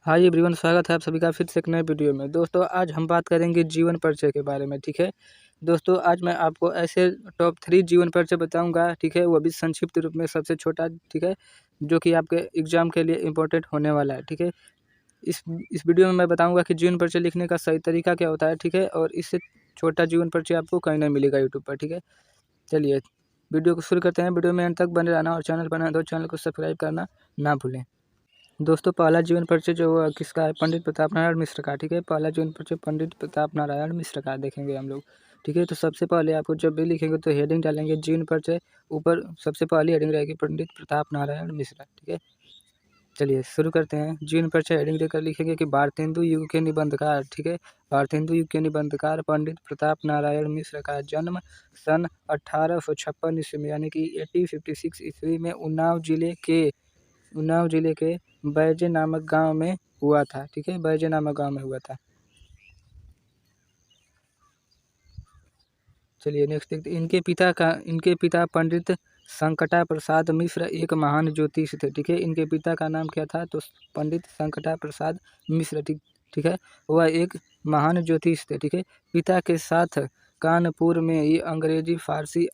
Hi everyone, स्वागत है आप सभी का फिर से एक नए वीडियो में। दोस्तों आज हम बात करेंगे जीवन परिचय के बारे में। ठीक है दोस्तों, आज मैं आपको ऐसे टॉप 3 जीवन परिचय बताऊंगा। ठीक है, वो भी संक्षिप्त रूप में, सबसे छोटा। ठीक है, जो कि आपके एग्जाम के लिए इम्पोर्टेंट होने वाला है। ठीक है, इस वीडियो में मैं बताऊंगा कि जीवन परिचय लिखने का सही तरीका क्या होता है। ठीक है, और इससे छोटा जीवन परिचय आपको कहीं नहीं मिलेगा यूट्यूब पर। ठीक है, चलिए वीडियो को शुरू करते हैं। वीडियो में अंत तक बने रहना और चैनल पर नए तो चैनल को सब्सक्राइब करना ना भूलें। दोस्तों पहला जीवन परिचय जो किसका है, पंडित प्रताप नारायण मिश्र का। ठीक है, पहला जीवन परिचय पंडित प्रताप नारायण मिश्र का देखेंगे हम लोग। ठीक है, तो सबसे पहले आपको जब भी लिखेंगे तो हेडिंग डालेंगे जीवन परिचय, ऊपर सबसे पहली हेडिंग रहेगी पंडित प्रताप नारायण मिश्र। ठीक है, चलिए शुरू करते हैं। जीवन परिचय हेडिंग देकर लिखेंगे कि भारतेंदु युग के निबंधकार। ठीक है, भारतेंदु युग के निबंधकार पंडित प्रताप नारायण मिश्र का जन्म सन 1856 ईस्वी में, यानी कि 1856 ईस्वी में उन्नाव जिले के बैजे नामक गांव में हुआ था। ठीक है, बैजे नामक गांव में हुआ था। चलिए नेक्स्ट देखते हैं। इनके पिता पंडित संकटा प्रसाद मिश्र एक महान ज्योतिष थे। ठीक है, इनके पिता का नाम क्या था, तो पंडित संकटा प्रसाद मिश्र। ठीक है, वह एक महान ज्योतिष थे। ठीक है, पिता के साथ कानपुर में ही अंग्रेजी, फारसी,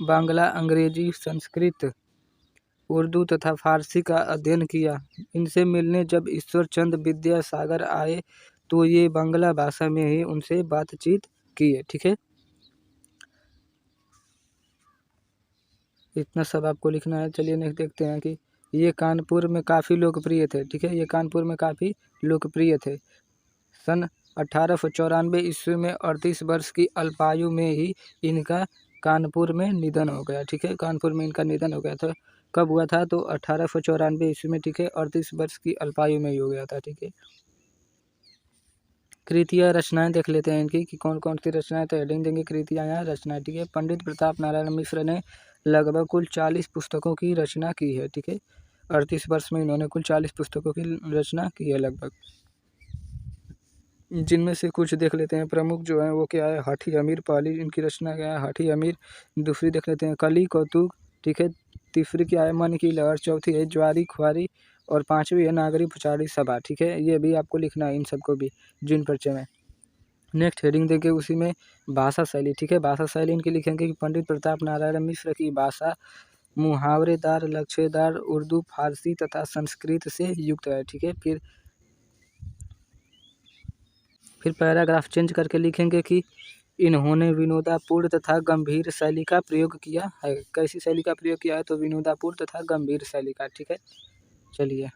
बांग्ला, अंग्रेजी, संस्कृत, उर्दू तथा फारसी का अध्ययन किया। इनसे मिलने जब ईश्वर चंद्र विद्यासागर आए तो ये बांग्ला भाषा में ही उनसे बातचीत किए। ठीक है, इतना सब आपको लिखना है। चलिए नेक्स्ट देखते हैं कि ये कानपुर में काफ़ी लोकप्रिय थे। ठीक है, ये कानपुर में काफ़ी लोकप्रिय थे। सन 1894 ईस्वी में 38 वर्ष की अल्पायु में ही इनका कानपुर में निधन हो गया। ठीक है, कानपुर में इनका निधन हो गया था। कब हुआ था, तो 1894 ईस्वी में। ठीक है, 38 वर्ष की अल्पायु में ही हो गया था। ठीक है, कृतियाँ रचनाएं देख लेते हैं इनकी कि कौन कौन सी रचनाएं, तो हेडिंग देंगे कृतियाँ या रचनाएं। ठीक है, पंडित प्रताप नारायण मिश्र ने लगभग कुल 40 पुस्तकों की रचना की है। ठीक है, 38 वर्ष में इन्होंने कुल 40 पुस्तकों की रचना की है लगभग। जिनमें से कुछ देख लेते हैं। प्रमुख जो है वो क्या है, हाथी अमीर। पहली इनकी रचना क्या है, हाथी अमीर। दूसरी देख लेते हैं कली कौतुक। ठीक है, तीसरी क्या है, मन की लहर। चौथी है ज्वारी ख्वारी, और पांचवी है नागरी पुचारी सभा। ठीक है, ये भी आपको लिखना है इन सबको भी जिन परिचय में। नेक्स्ट हेडिंग देंगे उसी में भाषा शैली। ठीक है, भाषा शैली इनकी लिखेंगे कि पंडित प्रताप नारायण मिश्र की भाषा मुहावरेदार, लक्ष्यदार, उर्दू, फारसी तथा संस्कृत से युक्त है। ठीक है, फिर पैराग्राफ चेंज करके लिखेंगे कि इन्होंने विनोदापूर्ण तथा गंभीर शैली का प्रयोग किया है। कैसी शैली का प्रयोग किया है, तो विनोदापूर्ण तथा गंभीर शैली का। ठीक है, चलिए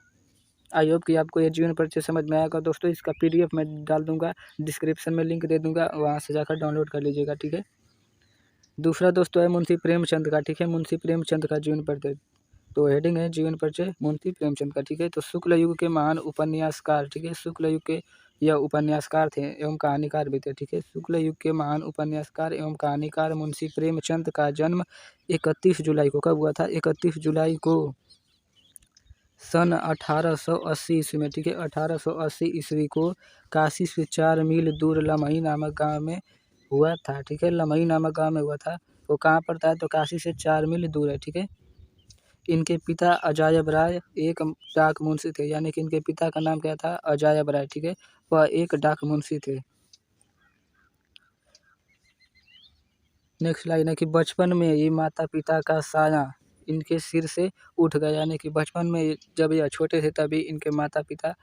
आई होप कि आपको ये जीवन परिचय समझ में आएगा। दोस्तों इसका PDF मैं डाल दूंगा, डिस्क्रिप्शन में लिंक दे दूंगा, वहाँ से जाकर डाउनलोड कर लीजिएगा। ठीक है, दूसरा दोस्तों है मुंशी प्रेमचंद का। ठीक है, मुंशी प्रेमचंद का जीवन परिचय, तो हेडिंग है जीवन परिचय मुंशी प्रेमचंद का। ठीक है, तो शुक्ल युग के महान उपन्यासकार। ठीक है, शुक्ल युग के यह उपन्यासकार थे एवं कहानीकार भी थे। ठीक है, शुक्ल युग के महान उपन्यासकार एवं कहानीकार मुंशी प्रेमचंद का जन्म 31 जुलाई को कब हुआ था, 31 जुलाई को सन 1880 ईस्वी में। ठीक है, 1880 ईस्वी को काशी से 4 मील दूर लमही नामक गांव में हुआ था। ठीक है, लमही नामक गांव में हुआ था। वो कहाँ पड़ता है, तो काशी से 4 मील दूर है। ठीक है, इनके पिता अजायब राय एक डाक मुंशी थे, यानी कि इनके पिता का नाम क्या था, अजायब राय। ठीक है, वह एक डाक मुंशी थे। नेक्स्ट लाइन है कि बचपन में ही माता पिता का साया इनके सिर से उठ गया, यानी कि बचपन में जब यह छोटे थे तभी इनके माता पिता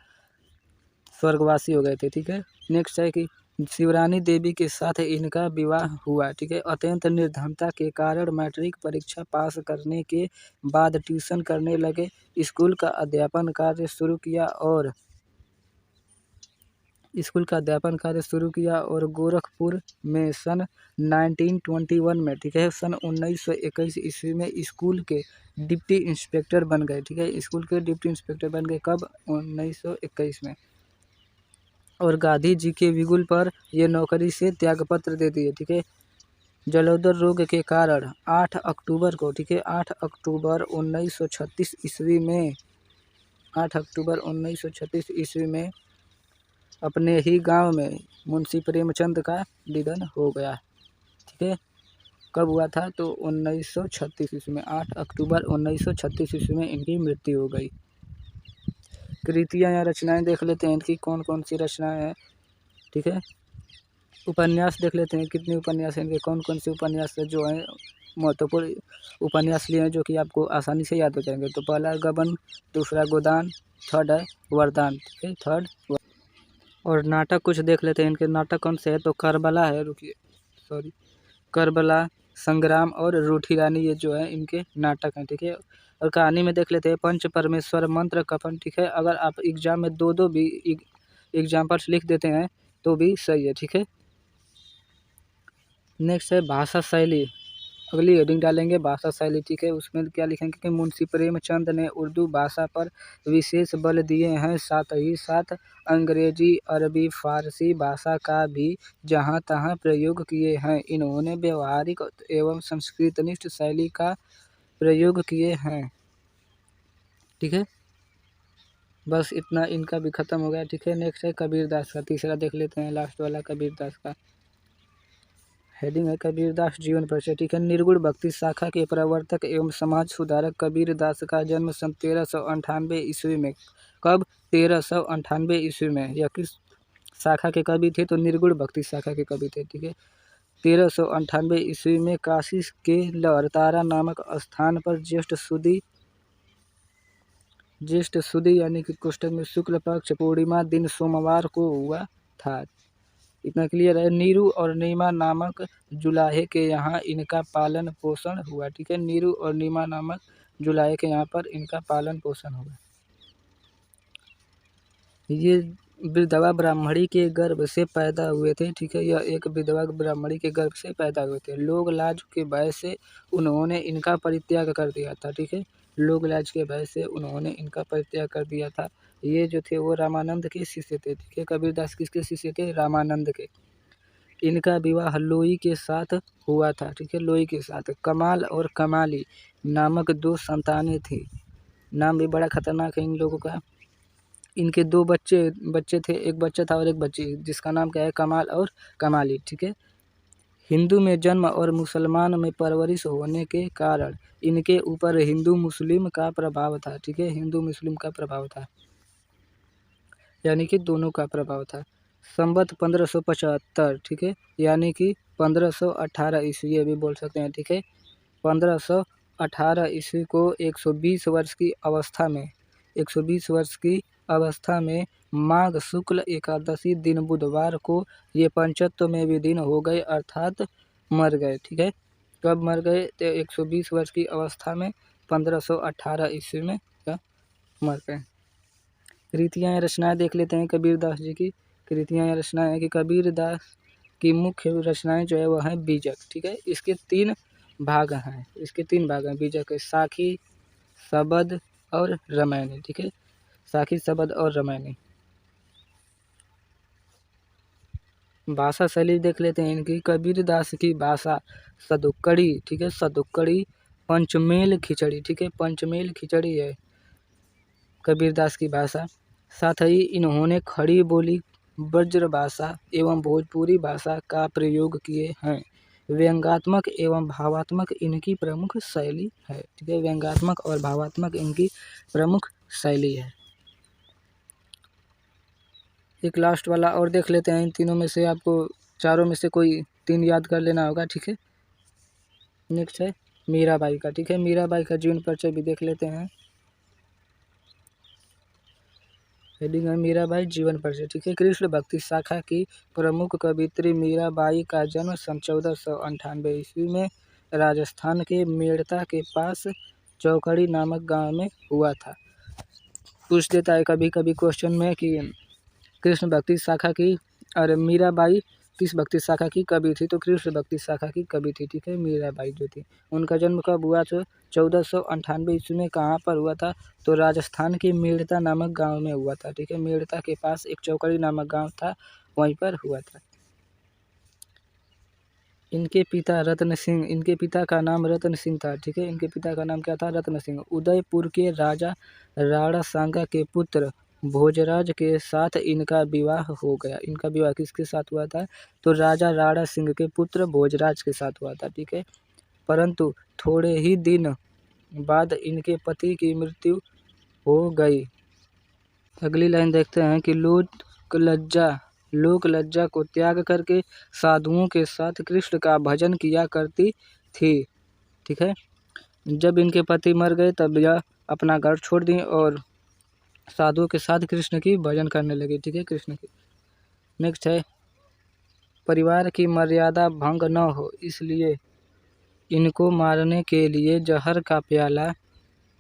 स्वर्गवासी हो गए थे। ठीक है, नेक्स्ट है कि शिवरानी देवी के साथ इनका विवाह हुआ। ठीक है, अत्यंत निर्धनता के कारण मैट्रिक परीक्षा पास करने के बाद ट्यूशन करने लगे, स्कूल का अध्यापन कार्य शुरू किया और गोरखपुर में सन 1921 में। ठीक है, सन 1921 ईस्वी में स्कूल के डिप्टी इंस्पेक्टर बन गए। ठीक है, स्कूल के डिप्टी इंस्पेक्टर बन गए कब, 1921 में। और गांधी जी के बिगुल पर ये नौकरी से त्यागपत्र दे दिए। ठीक है, जलोदर रोग के कारण 8 अक्टूबर को, ठीक है, 8 अक्टूबर 1936 ईस्वी में, 8 अक्टूबर 1936 ईस्वी में अपने ही गांव में मुंशी प्रेमचंद का निधन हो गया। ठीक है, कब हुआ था, तो 1936 ईस्वी में, 8 अक्टूबर 1936 ईस्वी में इनकी मृत्यु हो गई। कृतियाँ या रचनाएं देख लेते हैं इनकी कौन कौन सी रचनाएं हैं, ठीक है। उपन्यास देख लेते हैं कितने उपन्यास हैं इनके, कौन कौन से उपन्यास जो हैं महत्वपूर्ण उपन्यास लिए हैं जो कि आपको आसानी से याद हो जाएंगे। तो पहला है गबन, दूसरा गोदान, थर्ड है वरदान, ठीक है, थर्ड। और नाटक कुछ देख लेते हैं इनके, नाटक कौन से है तो करबला है, रुकिए सॉरी, करबला, संग्राम और रूठी रानी, ये जो है इनके नाटक हैं, ठीक है। और कहानी में देख लेते हैं पंच परमेश्वर, मंत्र कफन, ठीक है। अगर आप एग्जाम में दो दो भी एग्जाम्पल्स लिख देते हैं तो भी सही है, ठीक है। नेक्स्ट है भाषा शैली, अगली हेडिंग डालेंगे भाषा शैली, ठीक है। उसमें क्या लिखेंगे कि मुंशी प्रेमचंद ने उर्दू भाषा पर विशेष बल दिए हैं, साथ ही साथ अंग्रेजी, अरबी, फारसी भाषा का भी जहाँ तहाँ प्रयोग किए हैं। इन्होंने व्यवहारिक एवं संस्कृतनिष्ठ शैली का प्रयोग किए हैं, ठीक है। बस इतना इनका भी खत्म हो गया, ठीक है। नेक्स्ट है कबीरदास का, तीसरा देख लेते हैं लास्ट वाला कबीरदास का। हेडिंग है कबीरदास जीवन परिचय, ठीक है। निर्गुण भक्ति शाखा के प्रवर्तक एवं समाज सुधारक कबीरदास का जन्म सन 1398 ईस्वी में, कब 1398 ईस्वी में। यह किस शाखा के कवि थे तो निर्गुण भक्ति शाखा के कवि थे, ठीक है। 1398 ईस्वी में काशी के लहरतारा नामक स्थान पर ज्येष्ठ सुदी यानी कि कोष्ठक में शुक्ल पक्ष पूर्णिमा दिन सोमवार को हुआ था। इतना क्लियर है। नीरू और नीमा नामक जुलाहे के यहाँ इनका पालन पोषण हुआ, ठीक है। नीरू और नीमा नामक जुलाहे के यहाँ पर इनका पालन पोषण हुआ। ये विधवा ब्राह्मणी के गर्भ से पैदा हुए थे, ठीक है। यह एक विधवा ब्राह्मणी के गर्भ से पैदा हुए थे। लोक लाज के भय से उन्होंने इनका परित्याग कर दिया था, ठीक है। लोक लाज के भय से उन्होंने इनका परित्याग कर दिया था। ये जो थे वो रामानंद के शिष्य थे, ठीक है। कबीरदास किसके शिष्य थे? रामानंद के। इनका विवाह लोई के साथ हुआ था, ठीक है, लोई के साथ। कमाल और कमाली नामक दो संतानें थी। नाम भी बड़ा खतरनाक है इन लोगों का। इनके दो बच्चे थे, एक बच्चा था और एक बच्ची, जिसका नाम क्या है? कमाल और कमाली, ठीक है। हिंदू में जन्म और मुसलमान में परवरिश होने के कारण इनके ऊपर हिंदू मुस्लिम का प्रभाव था, ठीक है। हिंदू मुस्लिम का प्रभाव था, यानी कि दोनों का प्रभाव था। संवत 1575, ठीक है, यानी कि 1518 ईस्वी, ये भी बोल सकते हैं, ठीक है। 1518 ईस्वी को 120 वर्ष की अवस्था में माघ शुक्ल एकादशी दिन बुधवार को ये पंचत्व में विलीन हो गए, अर्थात मर गए, ठीक है। कब मर गए? तो 120 वर्ष की अवस्था में 1518 ईस्वी में मर गए। कृतियाँ या रचनाएं देख लेते हैं कबीरदास जी की। कृतियाँ या रचनाएं हैं कि कबीरदास की मुख्य रचनाएं जो है वह हैं बीजक, ठीक है। इसके तीन भाग हैं बीजक है, साखी, शबद और रामायणी, ठीक है। साखी, शबद और रामायणी। भाषा शैली देख लेते हैं इनकी। कबीरदास की भाषा सदुक्कड़ी, ठीक है, सदुक्कड़ी, पंचमेल खिचड़ी, ठीक है, पंचमेल खिचड़ी है कबीरदास की भाषा। साथ ही इन्होंने खड़ी बोली, ब्रज भाषा एवं भोजपुरी भाषा का प्रयोग किए हैं। व्यंग्यात्मक एवं भावात्मक इनकी प्रमुख शैली है, ठीक है। व्यंग्यात्मक और भावात्मक इनकी प्रमुख शैली है। एक लास्ट वाला और देख लेते हैं। इन तीनों में से आपको चारों में से कोई तीन याद कर लेना होगा, ठीक है। नेक्स्ट है मीराबाई का, ठीक है। मीराबाई का जीवन परिचय भी देख लेते हैं। हेडिंग है मीराबाई जीवन परिचय, ठीक है। कृष्ण भक्ति शाखा की प्रमुख कवित्री मीराबाई का जन्म सन 1498 ईस्वी में राजस्थान के मेड़ता के पास चौकड़ी नामक गांव में हुआ था। पूछ देता है कभी कभी क्वेश्चन में कि कृष्ण भक्ति शाखा की और मीराबाई किस भक्ति शाखा की कवि थी, तो कृष्ण भक्ति शाखा की कवि थी, ठीक है, मीराबाई जो थी। उनका जन्म कब हुआ? तो 1498 ईस्वी में। कहाँ पर हुआ था? तो राजस्थान के मेड़ता नामक गांव में हुआ था, ठीक है। मेड़ता के पास एक चौकड़ी नामक गांव था, वहीं पर हुआ था। इनके पिता का नाम रतन सिंह था, ठीक है। इनके पिता का नाम क्या था? रतन सिंह। उदयपुर के राजा राणा सांगा के पुत्र भोजराज के साथ इनका विवाह हो गया। इनका विवाह किसके साथ हुआ था? तो राजा राणा सिंह के पुत्र भोजराज के साथ हुआ था, ठीक है। परंतु थोड़े ही दिन बाद इनके पति की मृत्यु हो गई। अगली लाइन देखते हैं कि लोक लज्जा को त्याग करके साधुओं के साथ कृष्ण का भजन किया करती थी। ठीक है, जब इनके पति मर गए तब यह अपना घर छोड़ दी और साधुओं के साथ कृष्ण की भजन करने लगी। ठीक है, कृष्ण की। नेक्स्ट है, परिवार की मर्यादा भंग न हो इसलिए इनको मारने के लिए जहर का प्याला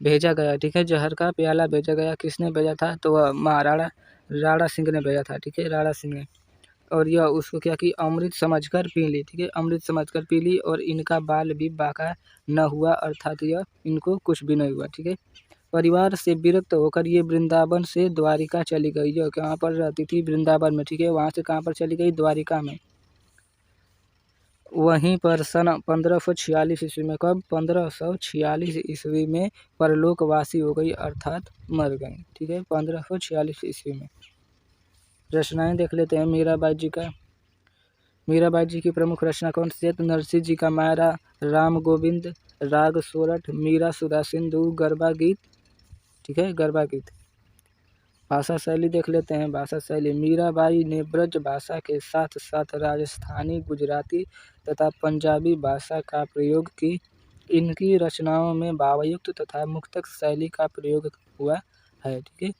भेजा गया। ठीक है, जहर का प्याला भेजा गया। किसने भेजा था? तो वह महाराणा राणा सिंह ने भेजा था। ठीक है, राणा सिंह ने। और यह उसको क्या कि अमृत समझकर पी ली। ठीक है, अमृत समझकर पी ली और इनका बाल भी बाका न हुआ, अर्थात यह इनको कुछ भी नहीं हुआ। ठीक है, परिवार से विरक्त होकर ये वृंदावन से द्वारिका चली गई। यह कहाँ पर रहती थी? वृंदावन में। ठीक है, वहाँ से कहाँ पर चली गई? द्वारिका में। वहीं पर सन 1546 ईस्वी में, कब? 1546 ईस्वी में परलोकवासी हो गई, अर्थात मर गई। ठीक है, 1546 ईस्वी में। रचनाएं देख लेते हैं मीराबाई जी का। मीराबाई जी की प्रमुख रचना कौन सी है? तो नरसिंह जी का मायरा, राम गोविंद, राग सोरठ, मीरा सुधा सिंधु, गरबा गीत। ठीक है, गरबा गीत। भाषा शैली देख लेते हैं। भाषा शैली, मीराबाई ने ब्रज भाषा के साथ साथ राजस्थानी, गुजराती तथा पंजाबी भाषा का प्रयोग की। इनकी रचनाओं में भावयुक्त तथा मुक्तक शैली का प्रयोग हुआ है। ठीक है।